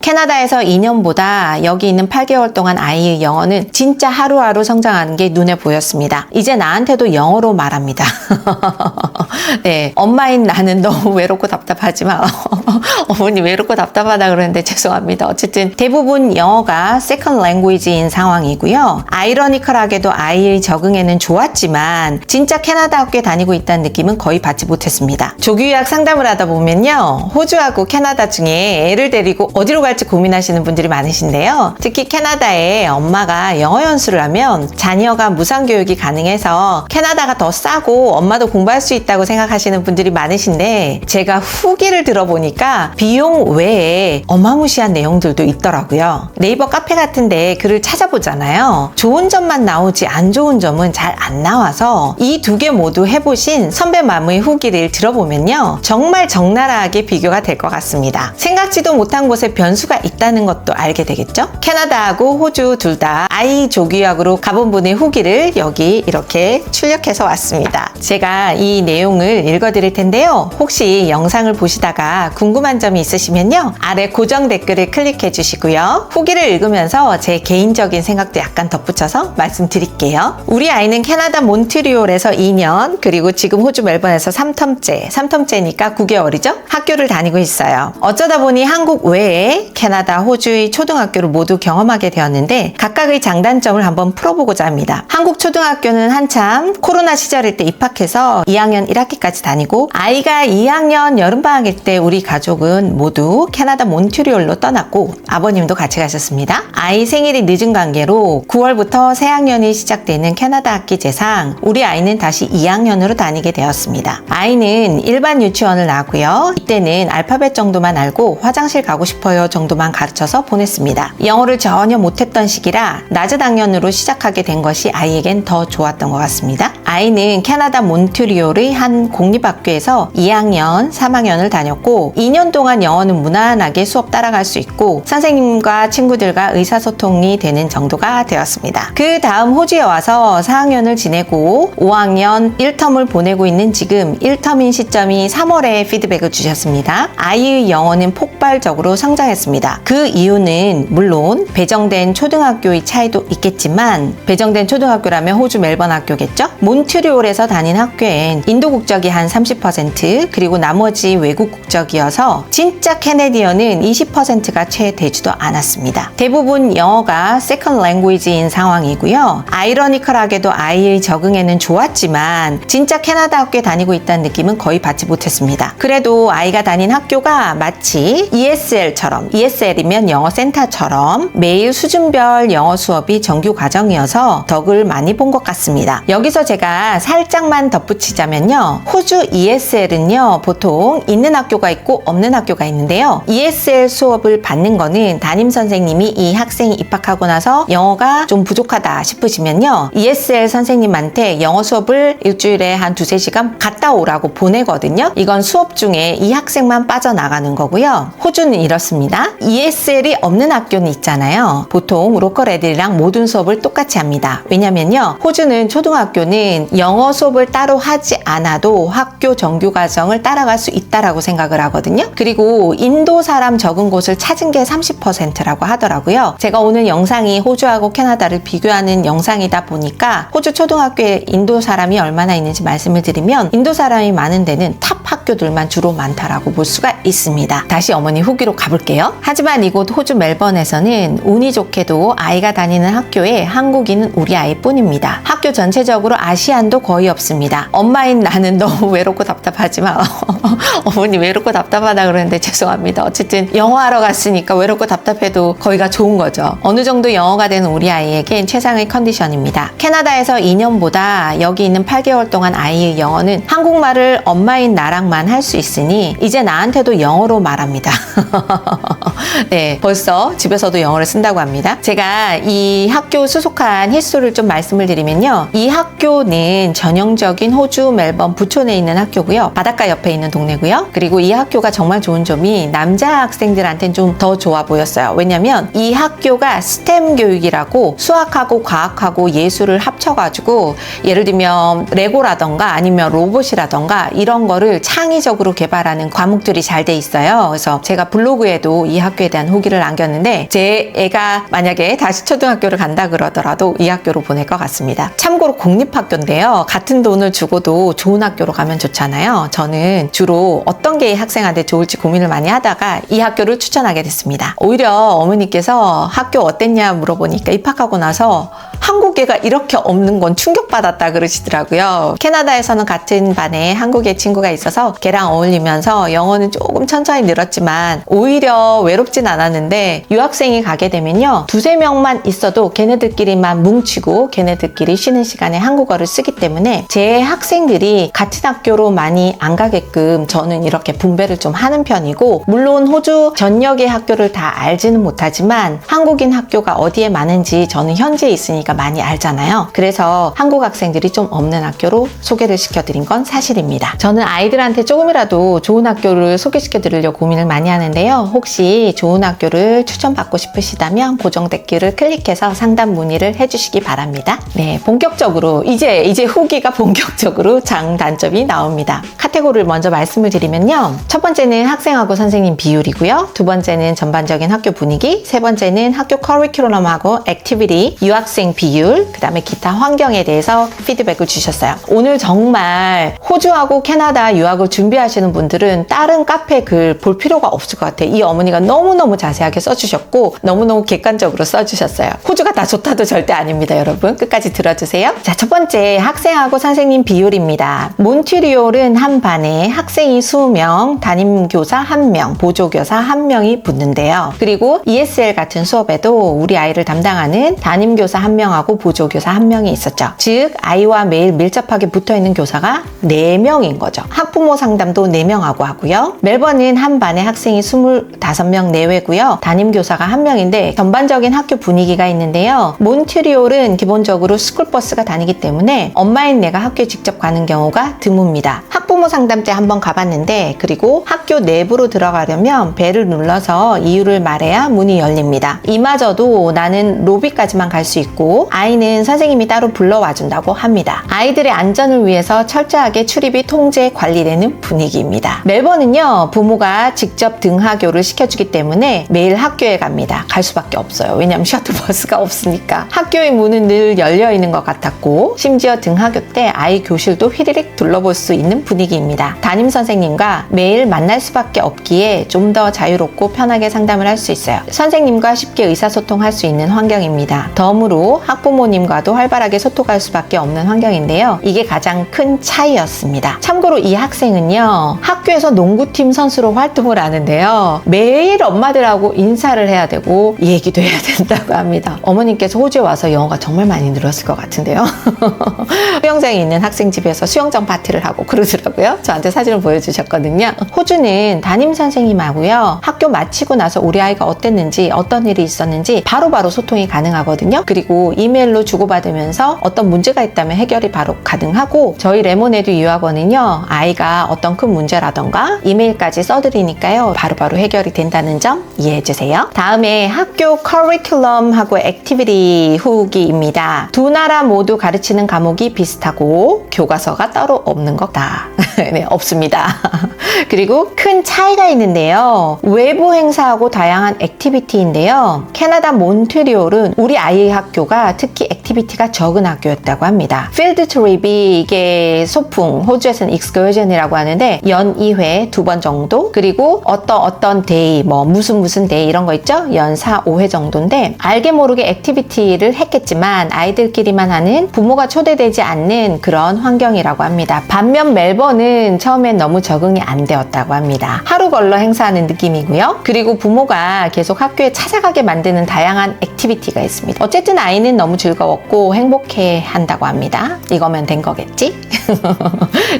캐나다에서 2년보다 여기 있는 8개월 동안 아이의 영어는 진짜 하루하루 성장하는 게 눈에 보였습니다. 이제 나한테도 영어로 말합니다. 네, 엄마인 나는 너무 외롭고 답답하지만 어머니 외롭고 답답하다 그러는데 죄송합니다. 어쨌든 대부분 영어가 세컨드 랭귀지인 상황이고요. 아이러니컬하게도 아이의 적응에는 좋았지만 진짜 캐나다 학교에 다니고 있다는 느낌은 거의 받지 못했습니다. 조기유학 상담을 하다 보면요, 호주하고 캐나다 중에 애를 데리고 어디로 갈지 고민하시는 분들이 많으신데요. 특히 캐나다에 엄마가 영어 연수를 하면 자녀가 무상교육이 가능해서 캐나다가 더 싸고 엄마도 공부할 수 있다고 생각하시는 분들이 많으신데, 제가 후기를 들어보니까 비용 외에 어마무시한 내용들도 있더라고요. 네이버 카페 같은데 글을 찾아보잖아요. 좋은 점만 나오지 안 좋은 점은 잘 안 나와서 이 두 개 모두 해보신 선배 맘의 후기를 들어보면요, 정말 적나라하게 비교가 될 것 같습니다. 생각지도 못한 곳에 변수가 있다는 것도 알게 되겠죠? 캐나다하고 호주 둘 다 아이 조기유학으로 가본 분의 후기를 여기 이렇게 출력해서 왔습니다. 제가 이 내용을 읽어드릴 텐데요. 혹시 영상을 보시다가 궁금한 점이 있으시면요, 아래 고정 댓글을 클릭해 주시고요. 후기를 읽으면서 제 개인적인 생각도 약간 덧붙여서 말씀드릴게요. 우리 아이는 캐나다 몬트리올에서 2년, 그리고 지금 호주 멜번에서 3텀째니까 9개월이죠? 학교를 다니고 있어요. 어쩌다 보니 한국 외에 캐나다, 호주의 초등학교를 모두 경험하게 되었는데 각각의 장단점을 한번 풀어보고자 합니다. 한국 초등학교는 한참 코로나 시절일 때 입학해서 2학년 1학기까지 다니고, 아이가 2학년 여름방학일 때 우리 가족은 모두 캐나다 몬트리올로 떠났고 아버님도 같이 가셨습니다. 아이 생일이 늦은 관계로 9월부터 새 학년이 시작되는 캐나다 학기 제상 우리 아이는 다시 2학년으로 다니게 되었습니다. 아이는 일반 유치원을 나왔고요. 이때는 알파벳 정도만 알고 화장실 가고 싶어요 정도만 가르쳐서 보냈습니다. 영어를 전혀 못했던 시기라 낮은 학년으로 시작하게 된 것이 아이에겐 더 좋았던 것 같습니다. 아이는 캐나다 몬트리올의 한 공립학교에서 2학년, 3학년을 다녔고 2년 동안 영어는 무난하게 수업 따라갈 수 있고 선생님과 친구들과 의사소통이 되는 정도가 되었습니다. 그 다음 호주에 와서 4학년을 지내고 5학년 1텀을 보내고 있는 지금 1텀인 시점이 3월에 피드백을 주셨습니다. 아이의 영어는 폭발적으로 성장했습니다. 그 이유는 물론 배정된 초등학교의 차이도 있겠지만, 배정된 초등학교라면 호주 멜번 학교겠죠? 몬트리올에서 다닌 학교엔 인도 국적이 한 30%, 그리고 나머지 외국 국적이어서 진짜 캐네디언은 20%가 채 되지도 않았습니다. 대부분 영어가 세컨드 랭귀지인 상황이고요. 아이러니컬하게도 아이의 적응에는 좋았지만 진짜 캐나다 학교에 다니고 있다는 느낌은 거의 받지 못했습니다. 그래도 아이가 다닌 학교가 마치 ESL이면 영어 센터처럼 매일 수준별 영어 수업이 정규 과정이어서 덕을 많이 본 것 같습니다. 여기서 제가 살짝만 덧붙이자면요, 호주 ESL은요 보통 있는 학교가 있고 없는 학교가 있는데요, ESL 수업을 받는 거는 담임 선생님이 이 학생이 입학하고 나서 영어가 좀 부족하다 싶으시면요, ESL 선생님한테 영어 수업을 일주일에 한 2-3시간 갔다 오라고 보내거든요. 이건 수업 중에 이 학생만 빠져나가는 거고요. 호주는 이렇습니다. ESL이 없는 학교는 있잖아요. 보통 로컬 애들이랑 모든 수업을 똑같이 합니다. 왜냐면요, 호주는 초등학교는 영어 수업을 따로 하지 않아도 학교 정규 과정을 따라갈 수 있다라고 생각을 하거든요. 그리고 인도 사람 적은 곳을 찾은 게 30%라고 하더라고요. 제가 오늘 영상이 호주하고 캐나다를 비교하는 영상이다 보니까 호주 초등학교에 인도 사람이 얼마나 있는지 말씀을 드리면, 인도 사람이 많은 데는 탑 학교들만 주로 많다라고 볼 수가 있습니다. 다시 어머니 후기로 가볼게요. 하지만 이곳 호주 멜번에서는 운이 좋게도 아이가 다니는 학교에 한국인은 우리 아이뿐입니다. 학교 전체적으로 아시안도 거의 없습니다. 엄마인 나는 너무 외롭고 답답하지만 어머니 외롭고 답답하다 그러는데 죄송합니다. 어쨌든 영어하러 갔으니까 외롭고 답답해도 거기가 좋은 거죠. 어느 정도 영어가 되는 우리 아이에겐 최상의 컨디션입니다. 캐나다에서 2년보다 여기 있는 8개월 동안 아이의 영어는 한국말을 엄마인 나랑만 할 수 있으니 이제 나한테도 영어로 말합니다. 네, 벌써 집에서도 영어를 쓴다고 합니다. 제가 이 학교 수속한 횟수를 좀 말씀을 드리면요, 이 학교 학교는 전형적인 호주 멜번 부촌에 있는 학교고요. 바닷가 옆에 있는 동네고요. 그리고 이 학교가 정말 좋은 점이 남자 학생들한테는 좀 더 좋아 보였어요. 왜냐면 이 학교가 스템 교육이라고 수학하고 과학하고 예술을 합쳐가지고 예를 들면 레고라던가 아니면 로봇이라던가 이런 거를 창의적으로 개발하는 과목들이 잘 돼 있어요. 그래서 제가 블로그에도 이 학교에 대한 후기를 남겼는데 제 애가 만약에 다시 초등학교를 간다 그러더라도 이 학교로 보낼 것 같습니다. 참고로 공립학교인데요. 같은 돈을 주고도 좋은 학교로 가면 좋잖아요. 저는 주로 어떤 게 학생한테 좋을지 고민을 많이 하다가 이 학교를 추천하게 됐습니다. 오히려 어머니께서 학교 어땠냐 물어보니까 입학하고 나서 한국애가 이렇게 없는 건 충격받았다 그러시더라고요. 캐나다에서는 같은 반에 한국애 친구가 있어서 걔랑 어울리면서 영어는 조금 천천히 늘었지만 오히려 외롭진 않았는데 유학생이 가게 되면요. 두세 명만 있어도 걔네들끼리만 뭉치고 걔네들끼리 쉬는 시간에 한국어를 쓰기 때문에 제 학생들이 같은 학교로 많이 안 가게끔 저는 이렇게 분배를 좀 하는 편이고 물론 호주 전역의 학교를 다 알지는 못하지만 한국인 학교가 어디에 많은지 저는 현지에 있으니까 많이 알잖아요. 그래서 한국 학생들이 좀 없는 학교로 소개를 시켜드린 건 사실입니다. 저는 아이들한테 조금이라도 좋은 학교를 소개시켜드리려고 고민을 많이 하는데요. 혹시 좋은 학교를 추천받고 싶으시다면 고정 댓글을 클릭해서 상담 문의를 해주시기 바랍니다. 네, 본격적으로 이제 후기가 본격적으로 장단점이 나옵니다. 카테고리를 먼저 말씀을 드리면요. 첫 번째는 학생하고 선생님 비율이고요. 두 번째는 전반적인 학교 분위기, 세 번째는 학교 커리큘럼하고 액티비티, 유학생 비율, 그 다음에 기타 환경에 대해서 피드백을 주셨어요. 오늘 정말 호주하고 캐나다 유학을 준비하시는 분들은 다른 카페 글 볼 필요가 없을 것 같아요. 이 어머니가 너무너무 자세하게 써주셨고 너무너무 객관적으로 써주셨어요. 호주가 다 좋다도 절대 아닙니다, 여러분. 끝까지 들어주세요. 자, 첫 번째 학생하고 선생님 비율입니다. 몬트리올은 한 반에 학생이 20명, 담임교사 1명, 보조교사 1명이 붙는데요. 그리고 ESL 같은 수업에도 우리 아이를 담당하는 담임교사 1명하고 보조교사 1명이 있었죠. 즉 아이와 매일 밀접하게 붙어있는 교사가 4명인 거죠. 학부모 상담도 4명하고 하고요. 멜번은 한 반에 학생이 25명 내외고요. 담임교사가 1명인데 전반적인 학교 분위기가 있는데요. 몬트리올은 기본적으로 스쿨버스가 다니기 때문에 엄마인 내가 학교에 직접 가는 경우가 드뭅니다. 학부모 상담 때 한번 가봤는데 그리고 학교 내부로 들어가려면 벨을 눌러서 이유를 말해야 문이 열립니다. 이마저도 나는 로비까지만 갈 수 있고 아이는 선생님이 따로 불러와 준다고 합니다. 아이들의 안전을 위해서 철저하게 출입이 통제 관리되는 분위기입니다. 멜번은요 부모가 직접 등하교를 시켜주기 때문에 매일 학교에 갑니다. 갈 수밖에 없어요. 왜냐하면 셔틀버스가 없으니까. 학교의 문은 늘 열려 있는 것 같았고 심지어 등하교 때 아이 교실도 휘리릭 둘러볼 수 있는 분위기입니다. 담임 선생님과 매일 만날 수밖에 없기에 좀 더 자유롭고 편하게 상담을 할 수 있어요. 선생님과 쉽게 의사소통할 수 있는 환경입니다. 덤으로 학부모님과도 활발하게 소통할 수밖에 없는 환경인데요. 이게 가장 큰 차이였습니다. 참고로 이 학생은요 학교에서 농구팀 선수로 활동을 하는데요. 매일 엄마들하고 인사를 해야 되고 얘기도 해야 된다고 합니다. 어머님께서 호주에 와서 영어가 정말 많이 늘었을 것 같은데요. 수영장에 있는 학생 집에서 수영장 파티를 하고 그러더라고요. 저한테 사진을 보여주셨거든요. 호주는 담임 선생님하고요. 학교 마치고 나서 우리 아이가 어땠는지 어떤 일이 있었는지 바로바로 소통이 가능하거든요. 그리고 이메일로 주고받으면서 어떤 문제가 있다면 해결이 바로 가능하고 저희 레모네드 유학원은요. 아이가 어떤 큰 문제라던가 이메일까지 써드리니까요. 바로바로 해결이 된다는 점 이해해주세요. 다음에 학교 커리큘럼하고 액티비티 후기입니다. 두 나라 모두 가르치는 과목이 비슷하고 교과서가 따로 없는 거다. 네, 없습니다. 그리고 큰 차이가 있는데요. 외부 행사하고 다양한 액티비티인데요. 캐나다 몬트리올은 우리 아이의 학교가 특히 액티비티가 적은 학교였다고 합니다. 필드 트립이 이게 소풍, 호주에서는 익스커전이라고 하는데 연 2회 2번 정도 그리고 어떤 데이 무슨 데이 이런 거 있죠? 연 4, 5회 정도인데 알게 모르게 액티비티를 했겠지만 아이들끼리만 하는 부모가 초대되지 않는 그런 환경이라고 합니다. 반면 멜번은 처음엔 너무 적응이 안 되었다고 합니다. 하루 걸러 행사하는 느낌이고요. 그리고 부모가 계속 학교에 찾아가게 만드는 다양한 액티비티가 있습니다. 어쨌든 아이는 너무 즐거웠고 먹고 행복해 한다고 합니다. 이거면 된 거겠지?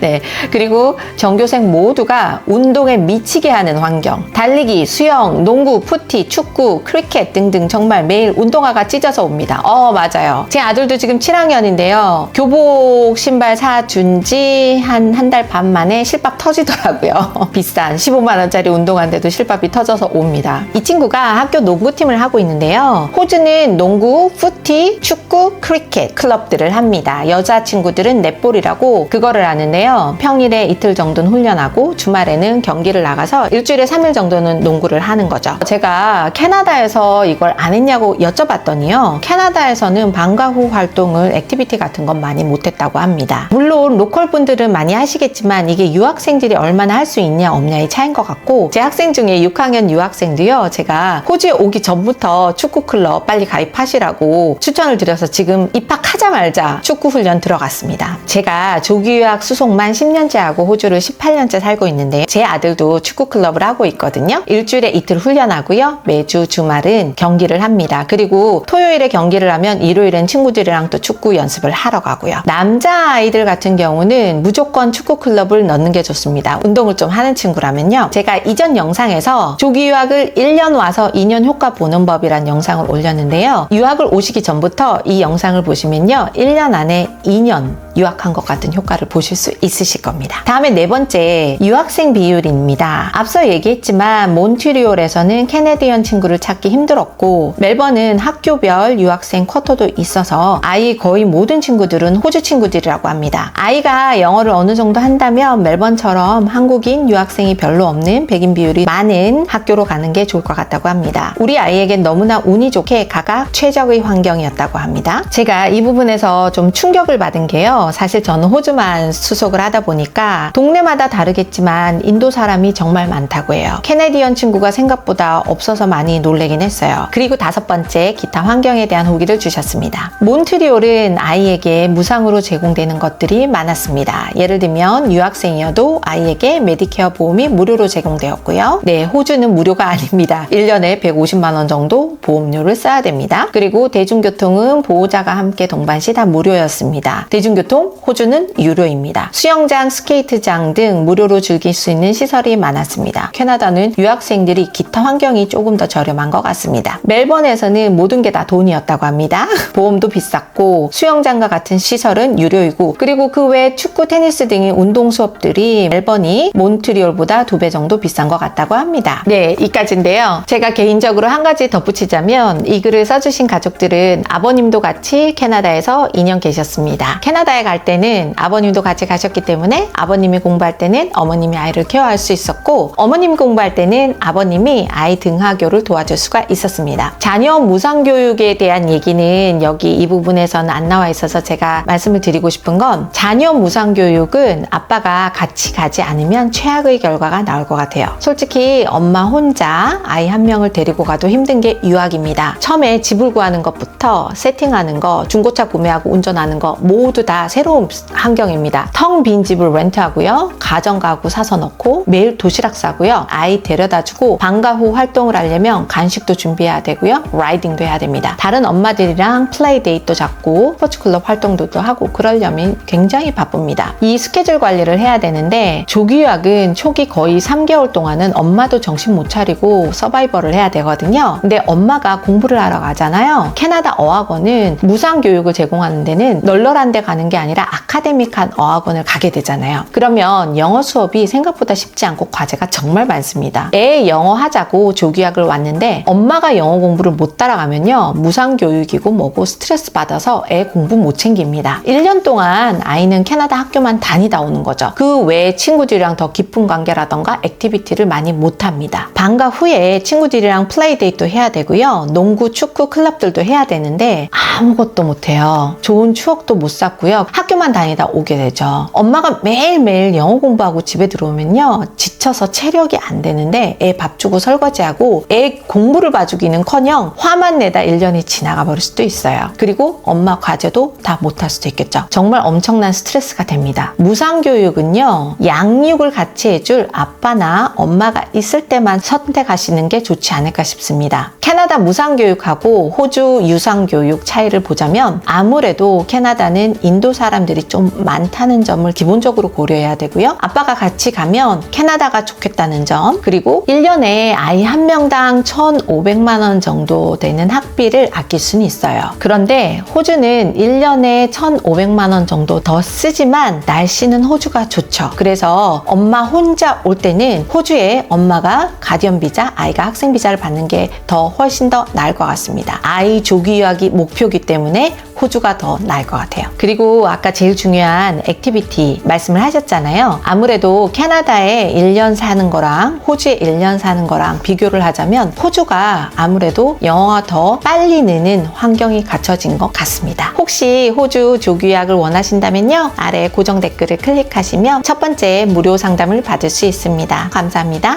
네. 그리고 전교생 모두가 운동에 미치게 하는 환경. 달리기, 수영, 농구, 푸티, 축구, 크리켓 등등 정말 매일 운동화가 찢어서 옵니다. 맞아요. 제 아들도 지금 7학년인데요. 교복 신발 사준 지 한 달 반 만에 실밥 터지더라고요. 비싼 15만 원짜리 운동화인데도 실밥이 터져서 옵니다. 이 친구가 학교 농구팀을 하고 있는데요. 호주는 농구, 푸티, 축구, 크리켓 클럽들을 합니다. 여자 친구들은 넷볼이라고 그거를 하는데요. 평일에 이틀 정도는 훈련하고 주말에는 경기를 나가서 일주일에 3일 정도는 농구를 하는 거죠. 제가 캐나다에서 이걸 안 했냐고 여쭤봤더니요. 캐나다에서는 방과 후 활동을 액티비티 같은 건 많이 못했다고 합니다. 물론 로컬 분들은 많이 하시겠지만 이게 유학생들이 얼마나 할 수 있냐 없냐의 차이인 것 같고 제 학생 중에 6학년 유학생도요. 제가 호주에 오기 전부터 축구 클럽 빨리 가입하시라고 추천을 드려서 지금 입학하자마자 축구 훈련 들어갔습니다. 제가 조기 유학 수속만 10년째 하고 호주를 18년째 살고 있는데 제 아들도 축구 클럽을 하고 있거든요. 일주일에 이틀 훈련하고요. 매주 주말은 경기를 합니다. 그리고 토요일에 경기를 하면 일요일엔 친구들이랑 또 축구 연습을 하러 가고요. 남자 아이들 같은 경우는 무조건 축구 클럽을 넣는 게 좋습니다. 운동을 좀 하는 친구라면요. 제가 이전 영상에서 조기 유학을 1년 와서 2년 효과 보는 법이란 영상을 올렸는데요. 유학을 오시기 전부터 이 영상을 보시면요. 1년 안에 2년 유학한 것 같은 효과를 보실 수 있으실 겁니다. 다음에 네 번째, 유학생 비율입니다. 앞서 얘기했지만 몬트리올에서는 캐네디언 친구를 찾기 힘들었고 멜번은 학교별 유학생 쿼터도 있어서 아이 거의 모든 친구들은 호주 친구들이라고 합니다. 아이가 영어를 어느 정도 한다면 멜번처럼 한국인 유학생이 별로 없는 백인 비율이 많은 학교로 가는 게 좋을 것 같다고 합니다. 우리 아이에겐 너무나 운이 좋게 각각 최적의 환경이었다고 합니다. 제가 이 부분에서 좀 충격을 받은 게요. 사실 저는 호주만 수속을 하다 보니까 동네마다 다르겠지만 인도 사람이 정말 많다고 해요. 캐네디언 친구가 생각보다 없어서 많이 놀래긴 했어요. 그리고 다섯 번째, 기타 환경에 대한 후기를 주셨습니다. 몬트리올은 아이에게 무상으로 제공되는 것들이 많았습니다. 예를 들면 유학생이어도 아이에게 메디케어 보험이 무료로 제공되었고요. 네, 호주는 무료가 아닙니다. 1년에 150만 원 정도 보험료를 써야 됩니다. 그리고 대중교통은 보호자가 함께 동반 시 다 무료였습니다. 대중교통 호주는 유료입니다. 수영장, 스케이트장 등 무료로 즐길 수 있는 시설이 많았습니다. 캐나다는 유학생들이 기타 환경이 조금 더 저렴한 것 같습니다. 멜번에서는 모든 게 다 돈이었다고 합니다. 보험도 비쌌고 수영장과 같은 시설은 유료이고 그리고 그 외 축구, 테니스 등의 운동 수업들이 멜번이 몬트리올보다 2배 정도 비싼 것 같다고 합니다. 네, 이까지인데요. 제가 개인적으로 한 가지 덧붙이자면 이 글을 써주신 가족들은 아버님도 같이 캐나다에서 2년 계셨습니다. 캐나다에 갈 때는 아버님도 같이 가셨기 때문에 아버님이 공부할 때는 어머님이 아이를 케어할 수 있었고 어머님이 공부할 때는 아버님이 아이 등하교를 도와줄 수가 있었습니다. 자녀 무상교육에 대한 얘기는 여기 이 부분에서는 안 나와 있어서 제가 말씀을 드리고 싶은 건 자녀 무상교육은 아빠가 같이 가지 않으면 최악의 결과가 나올 것 같아요. 솔직히 엄마 혼자 아이 한 명을 데리고 가도 힘든 게 유학입니다. 처음에 집을 구하는 것부터 세팅하는 거, 중고차 구매하고 운전하는 거 모두 다 새로운 환경입니다. 텅 빈 집을 렌트하고요. 가정가구 사서 넣고 매일 도시락 싸고요. 아이 데려다주고 방과 후 활동을 하려면 간식도 준비해야 되고요. 라이딩도 해야 됩니다. 다른 엄마들이랑 플레이데이트도 잡고 스포츠클럽 활동도 하고 그러려면 굉장히 바쁩니다. 이 스케줄 관리를 해야 되는데 조기 유학은 초기 거의 3개월 동안은 엄마도 정신 못 차리고 서바이벌을 해야 되거든요. 근데 엄마가 공부를 하러 가잖아요. 캐나다 어학원은 무상 교육을 제공하는 데는 널널한 데 가는 게 아니라 아카데믹한 어학원을 가게 되잖아요. 그러면 영어 수업이 생각보다 쉽지 않고 과제가 정말 많습니다. 애 영어 하자고 조기 유학을 왔는데 엄마가 영어 공부를 못 따라가면요. 무상 교육이고 뭐고 스트레스 받아서 애 공부 못 챙깁니다. 1년 동안 아이는 캐나다 학교만 다니다 오는 거죠. 그 외에 친구들이랑 더 깊은 관계라던가 액티비티를 많이 못 합니다. 방과 후에 친구들이랑 플레이데이트도 해야 되고요. 농구, 축구, 클럽들도 해야 되는데 아무것도 못 해요. 좋은 추억도 못 쌓고요. 학교만 다니다 오게 되죠. 엄마가 매일매일 영어 공부하고 집에 들어오면요, 지쳐서 체력이 안 되는데 애 밥 주고 설거지하고 애 공부를 봐주기는커녕 화만 내다 1년이 지나가 버릴 수도 있어요. 그리고 엄마 과제도 다 못할 수도 있겠죠. 정말 엄청난 스트레스가 됩니다. 무상교육은요, 양육을 같이 해줄 아빠나 엄마가 있을 때만 선택하시는 게 좋지 않을까 싶습니다. 캐나다 무상교육하고 호주 유상교육 차이를 보자면 아무래도 캐나다는 인도 사람들이 좀 많다는 점을 기본적으로 고려해야 되고요. 아빠가 같이 가면 캐나다가 좋겠다는 점, 그리고 1년에 아이 한 명당 1,500만 원 정도 되는 학비를 아낄 수는 있어요. 그런데 호주는 1년에 1,500만 원 정도 더 쓰지만 날씨는 호주가 좋죠. 그래서 엄마 혼자 올 때는 호주에 엄마가 가디언 비자, 아이가 학생 비자를 받는 게 더 훨씬 더 나을 것 같습니다. 아이 조기 유학이 목표이기 때문에 호주가 더 나을 것 같아요. 그리고 아까 제일 중요한 액티비티 말씀을 하셨잖아요. 아무래도 캐나다에 1년 사는 거랑 호주에 1년 사는 거랑 비교를 하자면 호주가 아무래도 영어가 더 빨리 느는 환경이 갖춰진 것 같습니다. 혹시 호주 조기 유학을 원하신다면요, 아래 고정 댓글을 클릭하시면 첫 번째 무료 상담을 받을 수 있습니다. 감사합니다.